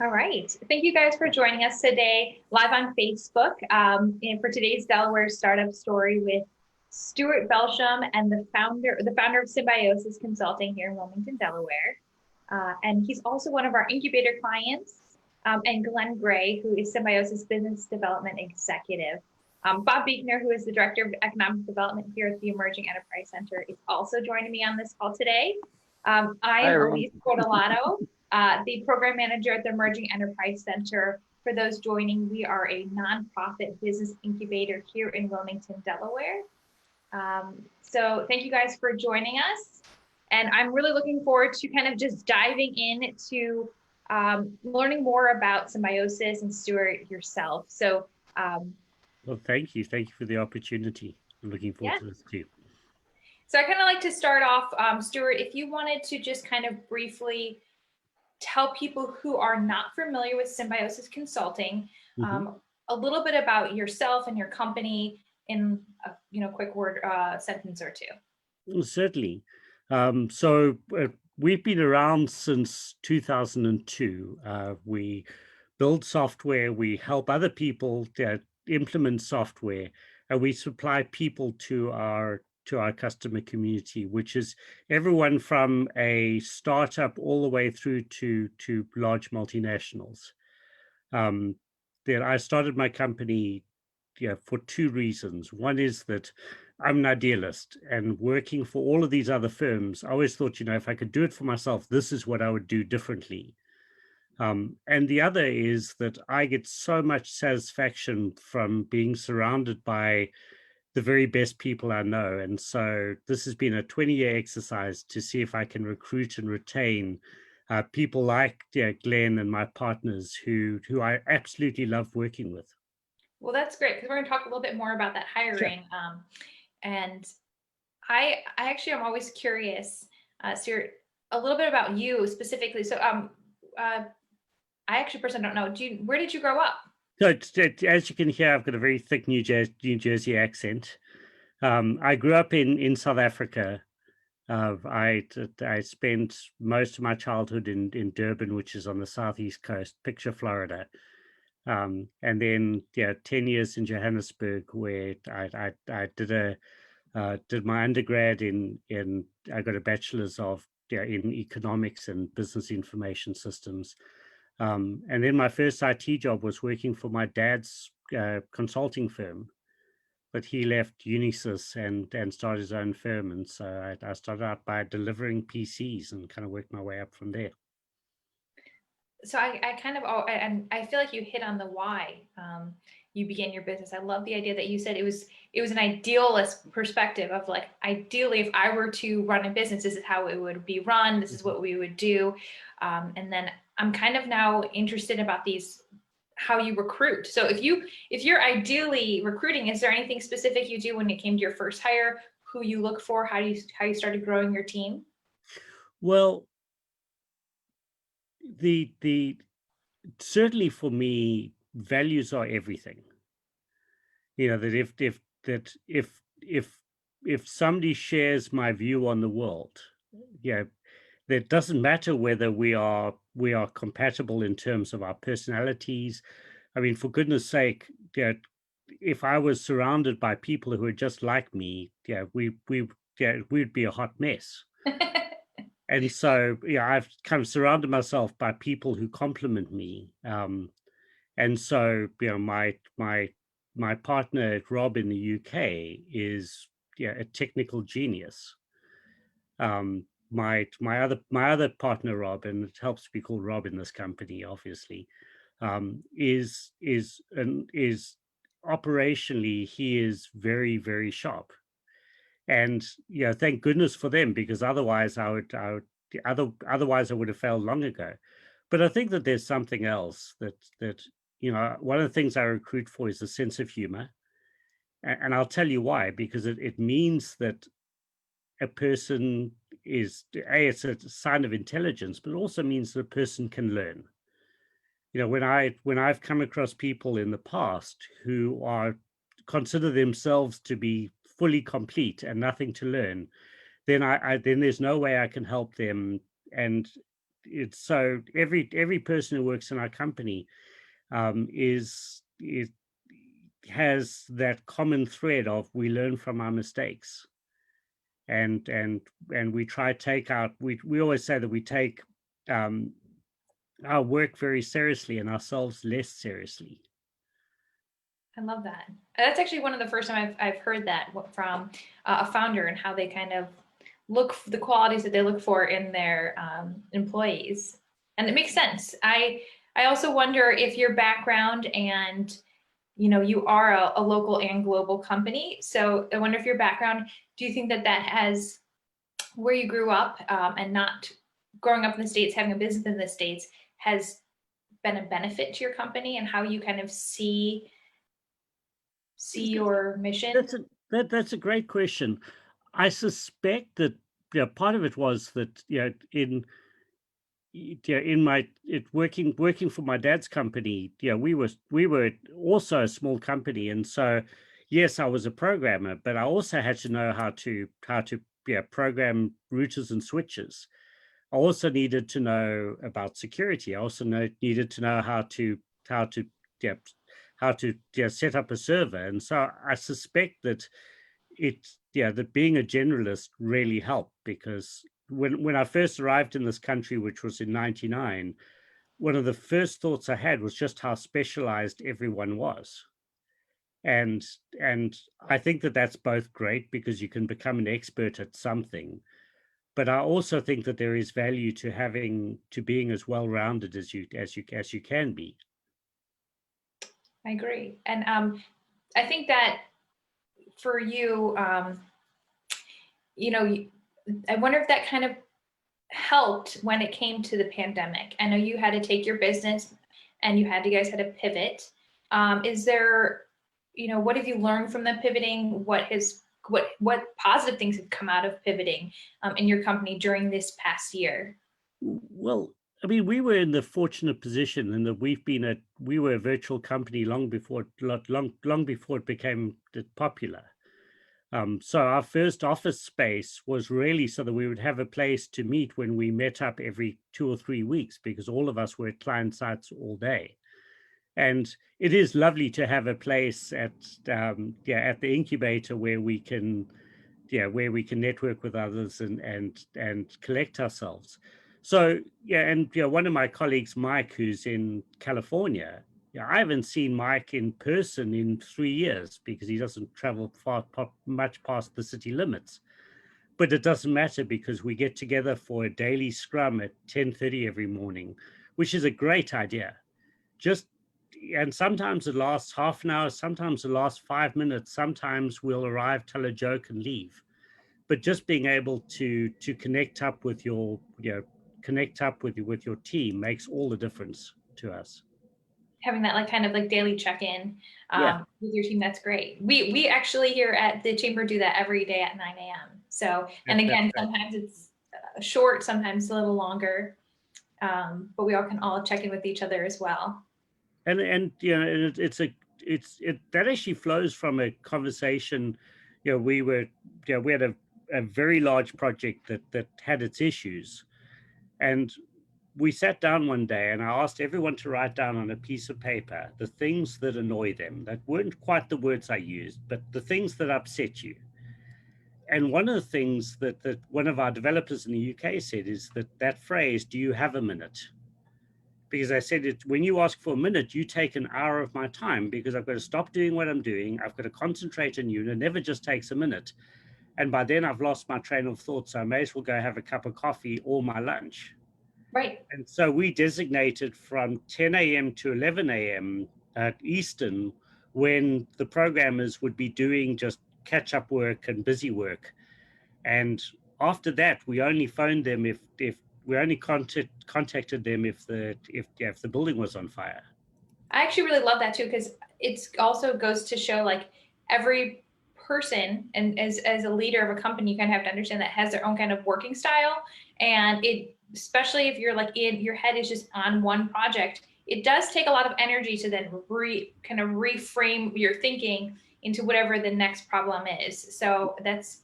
All right. Thank you guys for joining us today live on Facebook and for today's Delaware startup story with Stewart Belsham and the founder of Symbiosys Consulting here in Wilmington, Delaware. And he's also one of our incubator clients, and Glen, who is Symbiosys Business Development Executive. Bob Buechner, who is the Director of Economic Development here at the Emerging Enterprise Center, is also joining me on this call today. I am Elise Portolato, the Program Manager at the Emerging Enterprise Center. For those joining, we are a nonprofit business incubator here in Wilmington, Delaware. So thank you guys for joining us. And I'm really looking forward to kind of just diving into learning more about Symbiosys and Stewart yourself. So well, thank you. Thank you for the opportunity. I'm looking forward to this too. So I kind of like to start off, Stewart, if you wanted to just kind of briefly tell people who are not familiar with Symbiosys Consulting, a little bit about yourself and your company in a quick word sentence or two. Well, certainly. We've been around since 2002. We build software, we help other people implement software, and we supply people to our customer community, which is everyone from a startup all the way through to large multinationals. I started my company for two reasons. One is that I'm an idealist, and working for all of these other firms, I always thought, if I could do it for myself, this is what I would do differently. And the other is that I get so much satisfaction from being surrounded by the very best people I know. And so this has been a 20-year exercise to see if I can recruit and retain people like Glen and my partners who I absolutely love working with. Well, that's great, because we're going to talk a little bit more about that hiring. Sure. And I actually am always curious, Stuart, a little bit about you specifically. So I actually personally don't know. Where did you grow up? So as you can hear, I've got a very thick New Jersey accent. I grew up in South Africa. I spent most of my childhood in Durban, which is on the southeast coast, picture Florida. And then 10 years in Johannesburg, where I did my undergrad I got a bachelor's in economics and business information systems. And then my first IT job was working for my dad's consulting firm, but he left Unisys and started his own firm. And so I started out by delivering PCs and kind of worked my way up from there. So and I feel like you hit on the why you began your business. I love the idea that you said it was an idealist perspective of, like, ideally, if I were to run a business, this is how it would be run. This is what we would do. And then I'm kind of now interested about how you recruit. So if you're ideally recruiting, is there anything specific you do when it came to your first hire, who you look for, how you started growing your team? Well, the certainly for me, values are everything. That if somebody shares my view on the world, that doesn't matter whether we are compatible in terms of our personalities. I mean, for goodness sake, if I was surrounded by people who are just like me, we'd be a hot mess. And so, I've kind of surrounded myself by people who compliment me. And so, my partner, Rob, in the UK is a technical genius. My other partner, Rob, and it helps to be called Rob in this company, obviously, is operationally, he is very, very sharp. And thank goodness for them, because otherwise I would have failed long ago. But I think that there's something else that one of the things I recruit for is a sense of humor, and I'll tell you why. Because it means that a person it's a sign of intelligence, but it also means that a person can learn. When I've come across people in the past who consider themselves to be fully complete and nothing to learn, then then there's no way I can help them. And it's so every person who works in our company is it has that common thread of we learn from our mistakes, and we try take out we always say that we take um, our work very seriously and ourselves less seriously. I love that. That's actually one of the first time I've heard that from a founder, and how they kind of look for the qualities that they look for in their employees. And it makes sense. I also wonder if your background, and you are a local and global company. So I wonder if your background, do you think that has where you grew up, and not growing up in the States, having a business in the States, has been a benefit to your company, and how you kind of see your mission? That's a great question. I suspect that part of it was that in my working for my dad's company, we were also a small company, and so yes, I was a programmer, but I also had to know how to program routers and switches. I also needed to know about security. I also needed to know how to yeah, set up a server, and so I suspect that that being a generalist really helped, because when I first arrived in this country, which was in '99, one of the first thoughts I had was just how specialized everyone was. And I think that that's both great because you can become an expert at something, but I also think that there is value to being as well-rounded as you can be. I agree. And I think that for you, I wonder if that kind of helped when it came to the pandemic. I know you had to take your business, and you guys had to pivot. Is there, what have you learned from the pivoting? What positive things have come out of pivoting in your company during this past year? Well, I mean, we were in the fortunate position in that we were a virtual company long before it became popular. So our first office space was really so that we would have a place to meet when we met up every 2 or 3 weeks, because all of us were at client sites all day. And it is lovely to have a place at the incubator where we can network with others and collect ourselves. So and one of my colleagues, Mike, who's in California, I haven't seen Mike in person in 3 years because he doesn't travel much past the city limits. But it doesn't matter because we get together for a daily scrum at 10:30 every morning, which is a great idea. Just and sometimes it lasts half an hour, sometimes it lasts 5 minutes, sometimes we'll arrive, tell a joke, and leave. But just being able to connect up with with your team makes all the difference to us. Having that kind of daily check-in Yeah, with your team, that's great. We actually here at the chamber do that every day at 9 a.m. So, and that's again, great. sometimes it's short, sometimes a little longer, but we all can check in with each other as well. And it's that actually flows from a conversation. We had a very large project that had its issues, and we sat down one day and I asked everyone to write down on a piece of paper the things that annoy them, that weren't quite the words I used, but the things that upset you. And one of the things that one of our developers in the UK said is that phrase, "Do you have a minute?" Because I said, when you ask for a minute, you take an hour of my time, because I've got to stop doing what I'm doing. I've got to concentrate on you, and it never just takes a minute. And by then I've lost my train of thought. So I may as well go have a cup of coffee or my lunch. Right. And so we designated from 10 a.m. to 11 a.m. at Eastern, when the programmers would be doing just catch up work and busy work. And after that, we only phoned them if we only contacted them if the building was on fire. I actually really love that too, because it also goes to show every person, and as a leader of a company, you kind of have to understand that has their own kind of working style. And it, especially if you're in your head is just on one project, it does take a lot of energy to then kind of reframe your thinking into whatever the next problem is. So that's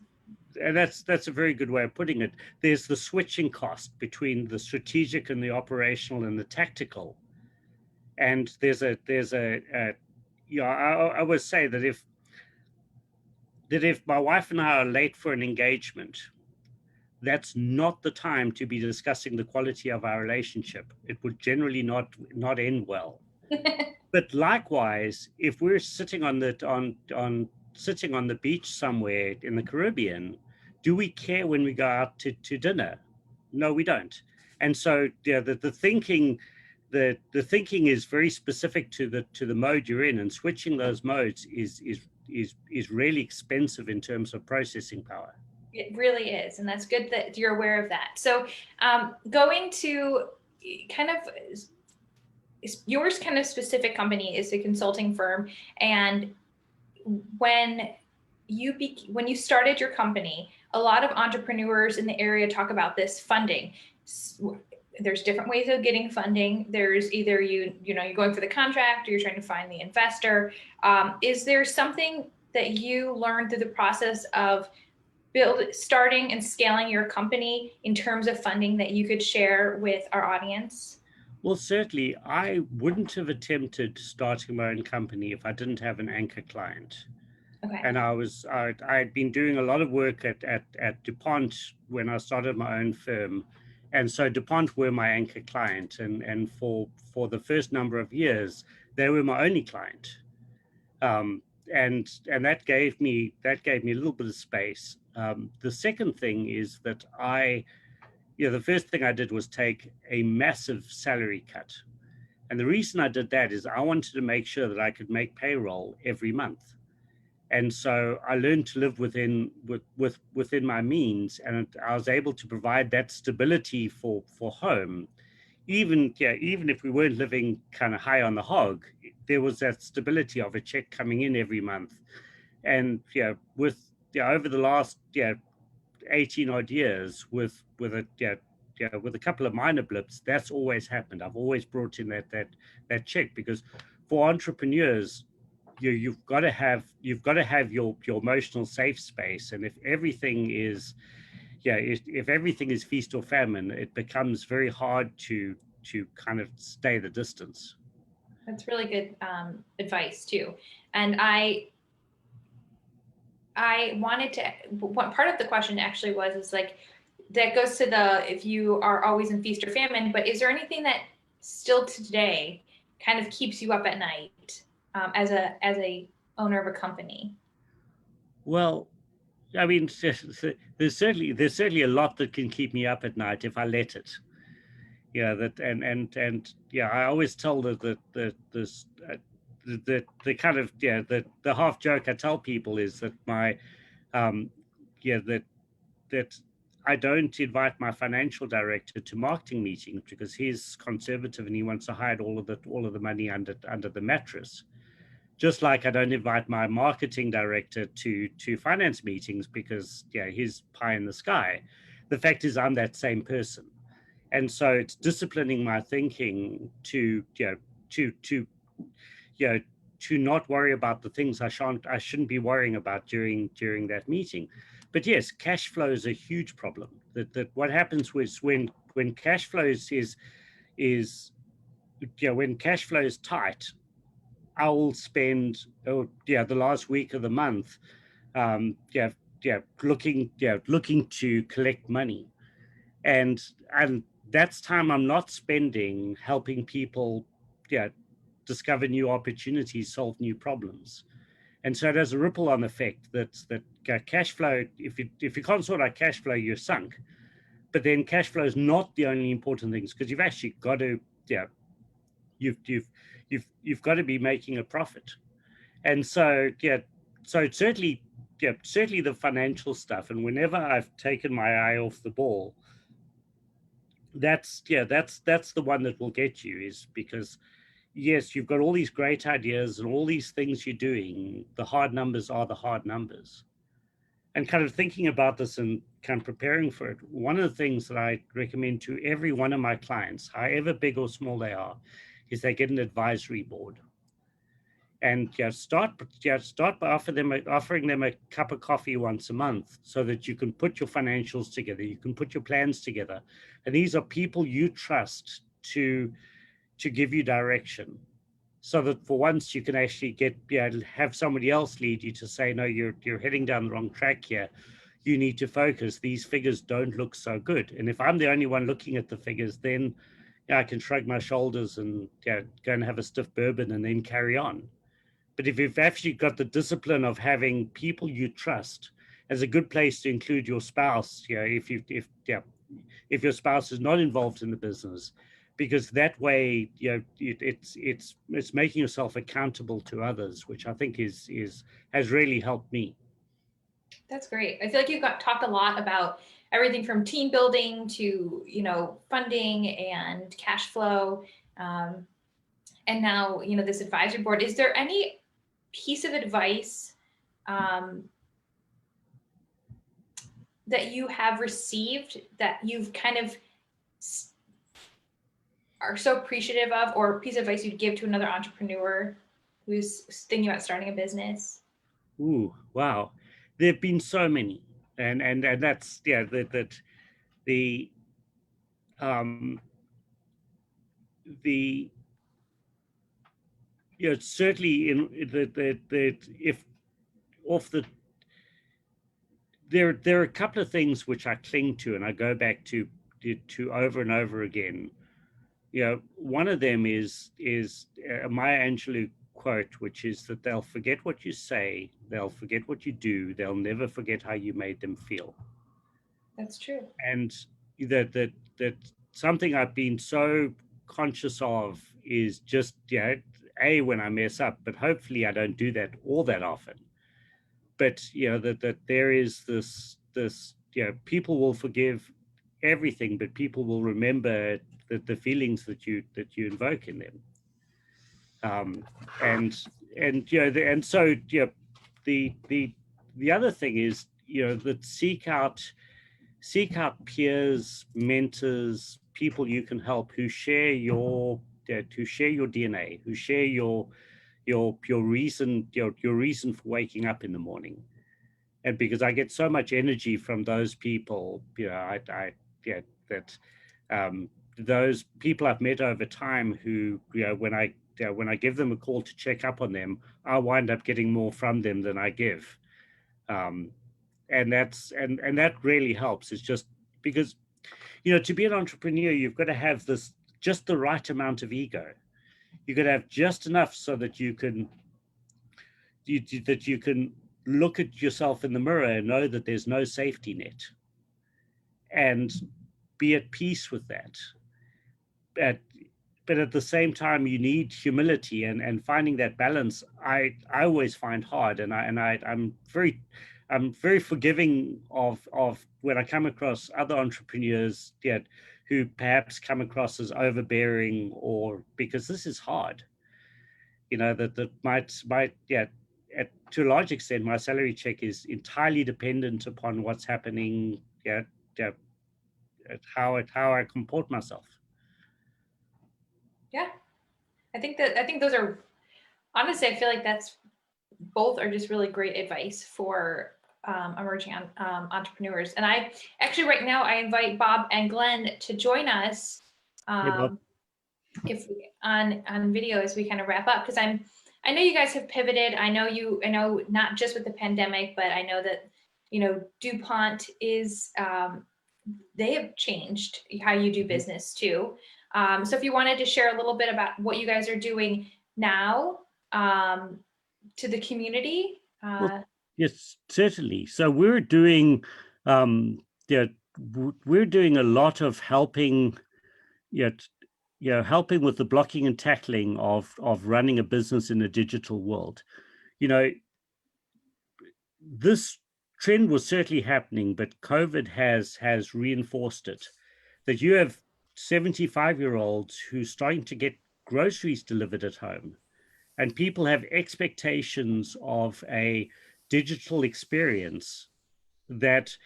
and that's a very good way of putting it. There's the switching cost between the strategic and the operational and the tactical. And there's a you know, I always say that if my wife and I are late for an engagement, that's not the time to be discussing the quality of our relationship. It would generally not end well. But likewise, if we're sitting on the beach somewhere in the Caribbean, do we care when we go out to dinner? No, we don't. And so yeah, the thinking is very specific to the mode you're in, and switching those modes is really expensive in terms of processing power. It really is, and that's good that you're aware of that. So, going to kind of yours, kind of specific company is a consulting firm, and when you started your company, a lot of entrepreneurs in the area talk about this funding. There's different ways of getting funding. There's either you're going for the contract, or you're trying to find the investor. Is there something that you learned through the process of starting and scaling your company in terms of funding that you could share with our audience? Well, certainly, I wouldn't have attempted starting my own company if I didn't have an anchor client. Okay. And I'd been doing a lot of work at DuPont when I started my own firm. And so DuPont were my anchor client. And for the first number of years, they were my only client. And that gave me a little bit of space. The second thing is that the first thing I did was take a massive salary cut. And the reason I did that is I wanted to make sure that I could make payroll every month. And so I learned to live within my means, and I was able to provide that stability for home. Even if we weren't living kind of high on the hog, there was that stability of a check coming in every month. And over the last 18 odd years, with a couple of minor blips, that's always happened. I've always brought in that check, because for entrepreneurs, you've got to have your emotional safe space. And if everything is feast or famine, it becomes very hard to kind of stay the distance. That's really good advice too. And I wanted to, what part of the question actually is like, that goes to if you are always in feast or famine, but is there anything that still today kind of keeps you up at night as a owner of a company? Well, I mean, there's certainly a lot that can keep me up at night if I let it. I always tell the kind of the half joke I tell people is that that I don't invite my financial director to marketing meetings because he's conservative and he wants to hide all of the money under the mattress. Just like I don't invite my marketing director to finance meetings because he's pie in the sky. The fact is, I'm that same person. And so it's disciplining my thinking to not worry about the things I shouldn't be worrying about during that meeting. But yes, cash flow is a huge problem. That what happens was when cash flows when cash flow is tight, I will spend the last week of the month looking to collect money, and that's time I'm not spending helping people discover new opportunities, solve new problems. And so there's a ripple-on effect that cash flow, if you can't sort out cash flow, you're sunk. But then cash flow is not the only important things, because you've actually got to you've got to be making a profit. And so so certainly the financial stuff, and whenever I've taken my eye off the ball, that's the one that will get you, is because yes, you've got all these great ideas and all these things you're doing. The hard numbers are the hard numbers. And kind of thinking about this and kind of preparing for it, one of the things that I recommend to every one of my clients, however big or small they are, is they get an advisory board. and start by offering them a cup of coffee once a month, so that you can put your financials together, you can put your plans together, and these are people you trust to give you direction, so that for once you can actually have somebody else lead you to say, no, you're heading down the wrong track here. You need to focus. These figures don't look so good. And if I'm the only one looking at the figures, then I can shrug my shoulders and go and have a stiff bourbon and then carry on. But if you've actually got the discipline of having people you trust, as a good place to include your spouse, if your spouse is not involved in the business, because that way, it's making yourself accountable to others, which I think has really helped me. That's great. I feel like you've talked a lot about everything from team building to, funding and cash flow. And now, this advisory board. Is there any piece of advice that you have received that you've kind of are so appreciative of, or a piece of advice you'd give to another entrepreneur who's thinking about starting a business? Ooh, wow. There have been so many. And that's, that the certainly in that if off the there are a couple of things which I cling to and I go back to over and over again. One of them is a Maya Angelou quote, which is that they'll forget what you say, they'll forget what you do, they'll never forget how you made them feel. That's true. And that something I've been so conscious of is just when I mess up, but hopefully I don't do that all that often. But that there is this people will forgive everything, but people will remember the feelings that you invoke in them. And so the other thing is that seek out peers, mentors, people you can help who share your DNA, who share your reason for waking up in the morning. And because I get so much energy from those people, those people I've met over time who, when I give them a call to check up on them, I wind up getting more from them than I give. And that really helps. It's just because, to be an entrepreneur, you've got to have just the right amount of ego. You've got to have just enough so that you can look at yourself in the mirror and know that there's no safety net, and be at peace with that. But at the same time, you need humility, and finding that balance, I always find hard. And I'm very forgiving of when I come across other entrepreneurs who perhaps come across as overbearing, or because this is hard. That might to a large extent, my salary check is entirely dependent upon what's happening, how I comport myself. Yeah, I think those are, honestly, I feel like both are just really great advice for emerging entrepreneurs. And I actually, right now, I invite Bob and Glen to join us on video as we kind of wrap up, because I know you guys have pivoted. I know not just with the pandemic, but I know that DuPont is they have changed how you do business too. So if you wanted to share a little bit about what you guys are doing now to the community. Yes, certainly. So we're doing we're doing a lot of helping helping with the blocking and tackling of running a business in a digital world. This trend was certainly happening, but COVID has reinforced it. That you have 75-year-olds who are starting to get groceries delivered at home, and people have expectations of a digital experience that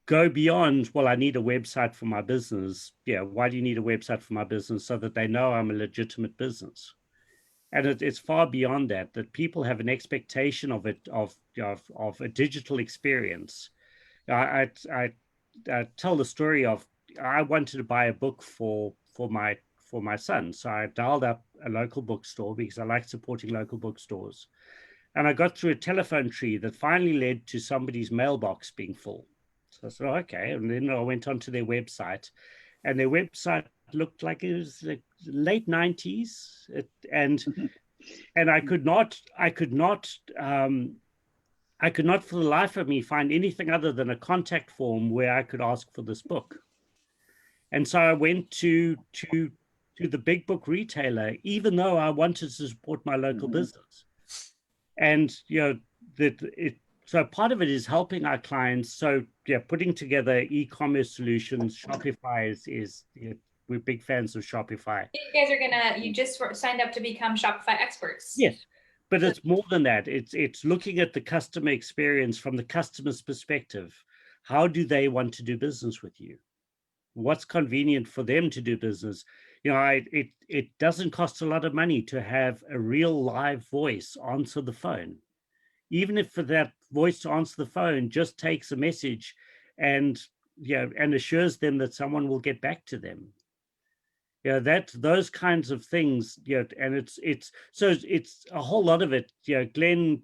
go beyond, well, I need a website for my business. Why do you need a website for my business? So that they know I'm a legitimate business. And it's far beyond that, that people have an expectation of it, of a digital experience. I tell the story of, I wanted to buy a book for my son. So I dialed up a local bookstore because I like supporting local bookstores. And I got through a telephone tree that finally led to somebody's mailbox being full. So I said, oh, okay. And then I went onto their website, and their website looked like it was like late 90s. And I could not for the life of me find anything other than a contact form where I could ask for this book. And so I went to the big book retailer, even though I wanted to support my local business. And so part of it is helping our clients. So yeah, putting together e-commerce solutions. Shopify is we're big fans of Shopify. You guys you just signed up to become Shopify experts. Yes. But it's more than that. It's looking at the customer experience from the customer's perspective. How do they want to do business with you? What's convenient for them to do business? It doesn't cost a lot of money to have a real live voice answer the phone. Even if for that voice to answer the phone just takes a message and assures them that someone will get back to them. Those kinds of things, and it's a whole lot of it. Glen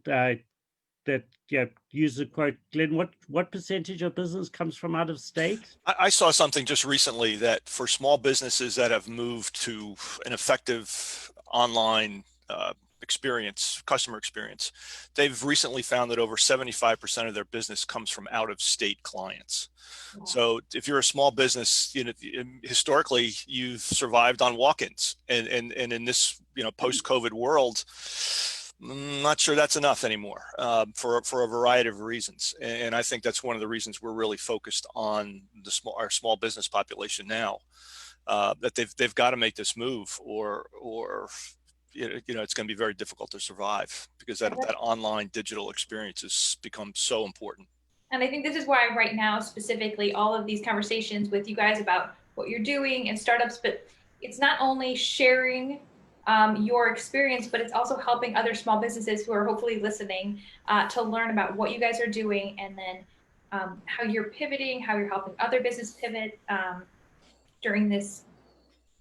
use the quote. Glen, what percentage of business comes from out of state? I saw something just recently that for small businesses that have moved to an effective online customer experience, they've recently found that over 75% of their business comes from out of state clients. Wow. So if you're a small business, historically you've survived on walk-ins, and in this post-COVID world, I'm not sure that's enough anymore for a variety of reasons. And I think that's one of the reasons we're really focused on our small business population now, that they've got to make this move, or it's going to be very difficult to survive, because that online digital experience has become so important. And I think this is why right now, specifically, all of these conversations with you guys about what you're doing and startups, but it's not only sharing your experience, but it's also helping other small businesses who are hopefully listening to learn about what you guys are doing, and then how you're pivoting, how you're helping other business pivot during this.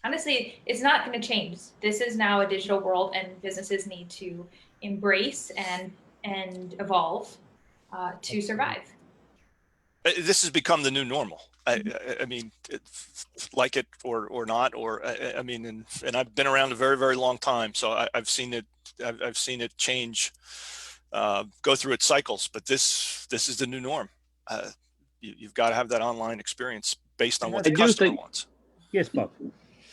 Honestly, it's not going to change. This is now a digital world, and businesses need to embrace and evolve to survive. This has become the new normal. I mean, like it or not, and I've been around a very, very long time, so I've seen it. I've seen it change, go through its cycles. But this is the new norm. You've got to have that online experience based on what the customer wants. Yes, Bob.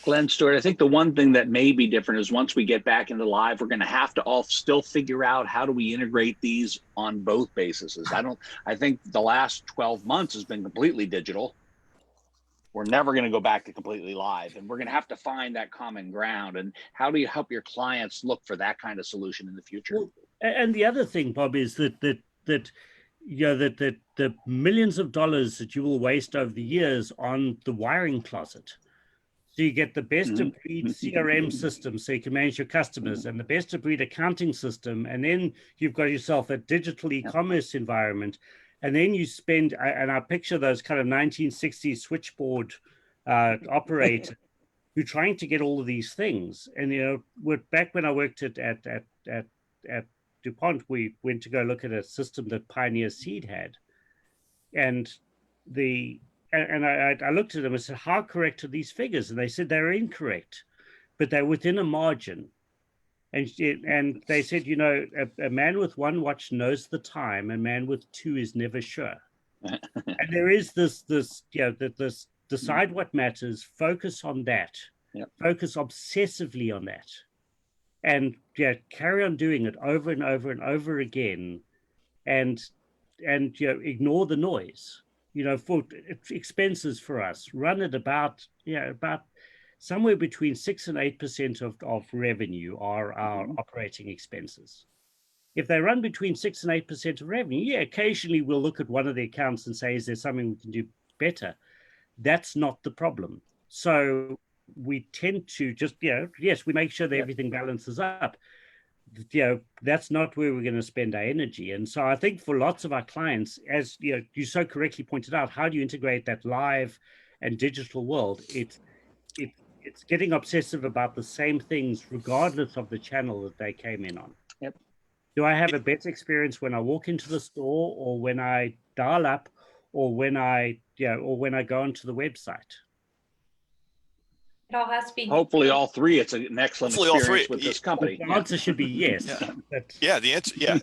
Glen, Stewart, I think the one thing that may be different is once we get back into live, we're going to have to all still figure out how do we integrate these on both bases. I think the last 12 months has been completely digital. We're never going to go back to completely live, and we're going to have to find that common ground. And how do you help your clients look for that kind of solution in the future? Well, and the other thing, Bob, is that the millions of dollars that you will waste over the years on the wiring closet. So you get the best of breed CRM system so you can manage your customers, and the best of breed accounting system. And then you've got yourself a digital e-commerce environment. And then you spend, and I picture those kind of 1960s switchboard operators who are trying to get all of these things. And, back when I worked at DuPont, we went to go look at a system that Pioneer Seed had. And I looked at them and said, how correct are these figures? And they said they're incorrect, but they're within a margin. And they said, a man with one watch knows the time, a man with two is never sure. And there is this decide what matters, focus on that, focus obsessively on that, and carry on doing it over and over and over again, and ignore the noise. For expenses for us run at about somewhere between 6 and 8% of revenue are our operating expenses. If they run between 6 and 8% of revenue, occasionally we'll look at one of the accounts and say, is there something we can do better? That's not the problem. So we tend to just, yes, we make sure that everything balances up. That's not where we're going to spend our energy. And so I think for lots of our clients, as you so correctly pointed out, how do you integrate that live and digital world? It's getting obsessive about the same things regardless of the channel that they came in on. Yep. Do I have a better experience when I walk into the store, or when I dial up, or when I go onto the website? It all has to be. Hopefully all three. It's an excellent Hopefully all experience three. with this company. The answer should be yes. Yeah, the answer. Yeah,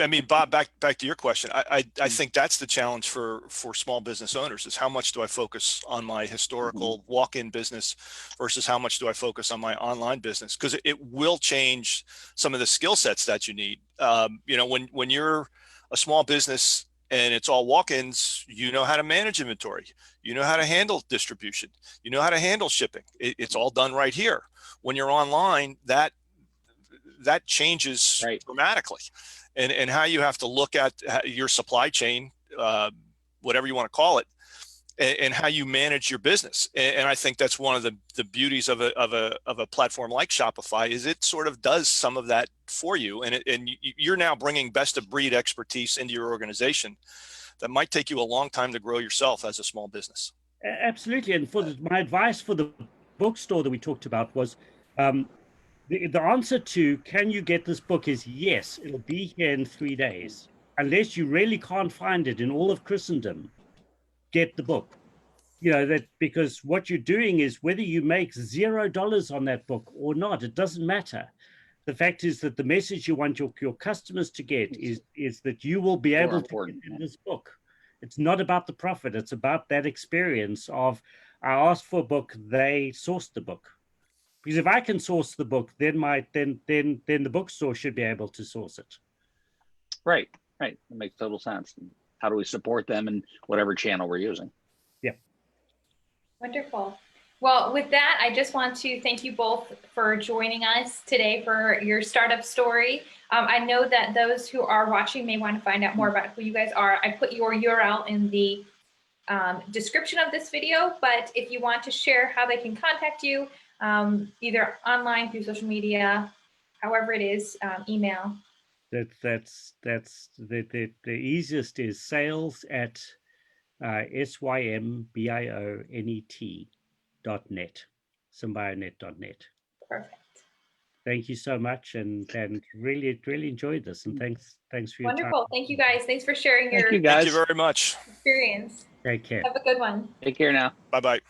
I mean, Bob, back to your question. I think that's the challenge for small business owners, is how much do I focus on my historical walk-in business versus how much do I focus on my online business? Because it will change some of the skill sets that you need. When you're a small business and it's all walk-ins, you know how to manage inventory, you know how to handle distribution, you know how to handle shipping. It's all done right here. When you're online, that changes dramatically, and how you have to look at your supply chain, whatever you want to call it, and how you manage your business. And I think that's one of the beauties of a platform like Shopify, is it sort of does some of that for you. And you're now bringing best of breed expertise into your organization that might take you a long time to grow yourself as a small business. Absolutely. And my advice for the bookstore that we talked about was, the answer to can you get this book is yes, it'll be here in 3 days. Unless you really can't find it in all of Christendom, get the book. Because what you're doing is, whether you make $0 on that book or not, it doesn't matter. The fact is that the message you want your customers to get is that you will be able to get in this book. It's not about the profit. It's about that experience of, I asked for a book, they sourced the book. Because if I can source the book, then the bookstore should be able to source it. Right. That makes total sense. How do we support them in whatever channel we're using? Yeah. Wonderful. Well, with that, I just want to thank you both for joining us today for your startup story. I know that those who are watching may want to find out more about who you guys are. I put your URL in the description of this video, but if you want to share how they can contact you, either online, through social media, however it is, email. That's the easiest is sales@symbionet.net. symbionet.net. Perfect. Thank you so much, and really enjoyed this, and thanks for your time. Wonderful. Thank you guys. Thanks for sharing Thank you guys. Thank you very much. experience. Take care. Have a good one. Take care now. Bye-bye.